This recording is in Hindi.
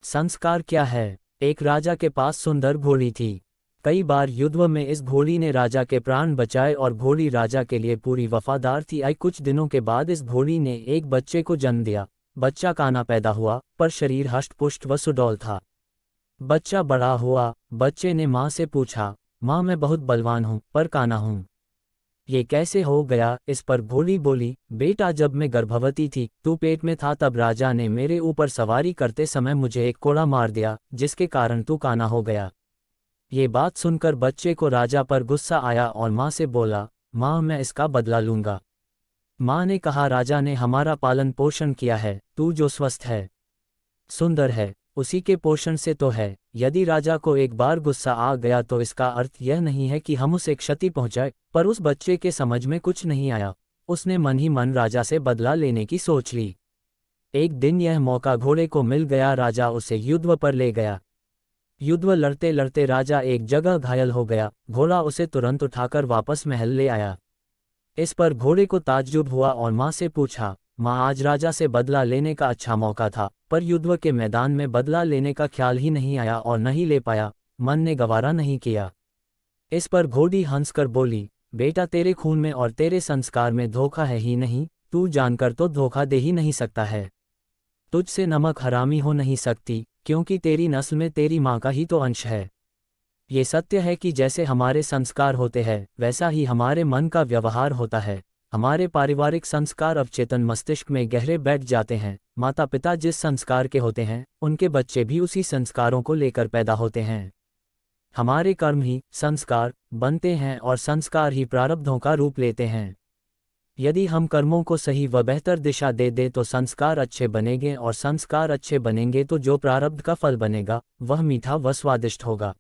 संस्कार क्या है? एक राजा के पास सुंदर घोड़ी थी। कई बार युद्ध में इस घोड़ी ने राजा के प्राण बचाए और घोड़ी राजा के लिए पूरी वफादार थी। आई कुछ दिनों के बाद इस घोड़ी ने एक बच्चे को जन्म दिया। बच्चा काना पैदा हुआ, पर शरीर हष्ट-पुष्ट व सुडौल था। बच्चा बड़ा हुआ। बच्चे ने माँ से पूछा, माँ मैं बहुत बलवान हूँ पर काना हूँ, ये कैसे हो गया? इस पर घोड़ी बोली, बेटा जब मैं गर्भवती थी तू पेट में था तब राजा ने मेरे ऊपर सवारी करते समय मुझे एक कोड़ा मार दिया, जिसके कारण तू काना हो गया। ये बात सुनकर बच्चे को राजा पर गुस्सा आया और माँ से बोला, माँ मैं इसका बदला लूंगा। माँ ने कहा, राजा ने हमारा पालन पोषण किया है, तू जो स्वस्थ है, सुंदर है, उसी के पोषण से तो है। यदि राजा को एक बार गुस्सा आ गया तो इसका अर्थ यह नहीं है कि हम उसे क्षति पहुंचाए। पर उस बच्चे के समझ में कुछ नहीं आया। उसने मन ही मन राजा से बदला लेने की सोच ली। एक दिन यह मौका घोड़े को मिल गया। राजा उसे युद्ध पर ले गया। युद्ध लड़ते लड़ते राजा एक जगह घायल हो गया। घोड़ा उसे तुरंत उठाकर वापस महल ले आया। इस पर घोड़े को ताज्जुब हुआ और माँ से पूछा, माँ आज राजा से बदला लेने का अच्छा मौका था, पर युद्ध के मैदान में बदला लेने का ख्याल ही नहीं आया और नहीं ले पाया, मन ने गवारा नहीं किया। इस पर घोड़ी हंसकर बोली, बेटा तेरे खून में और तेरे संस्कार में धोखा है ही नहीं, तू जानकर तो धोखा दे ही नहीं सकता है। तुझसे नमक हरामी हो नहीं सकती, क्योंकि तेरी नस्ल में तेरी माँ का ही तो अंश है। ये सत्य है कि जैसे हमारे संस्कार होते हैं वैसा ही हमारे मन का व्यवहार होता है। हमारे पारिवारिक संस्कार अवचेतन मस्तिष्क में गहरे बैठ जाते हैं। माता पिता जिस संस्कार के होते हैं उनके बच्चे भी उसी संस्कारों को लेकर पैदा होते हैं। हमारे कर्म ही संस्कार बनते हैं और संस्कार ही प्रारब्धों का रूप लेते हैं। यदि हम कर्मों को सही व बेहतर दिशा दे दें तो संस्कार अच्छे बनेंगे और संस्कार अच्छे बनेंगे तो जो प्रारब्ध का फल बनेगा वह मीठा व स्वादिष्ट होगा।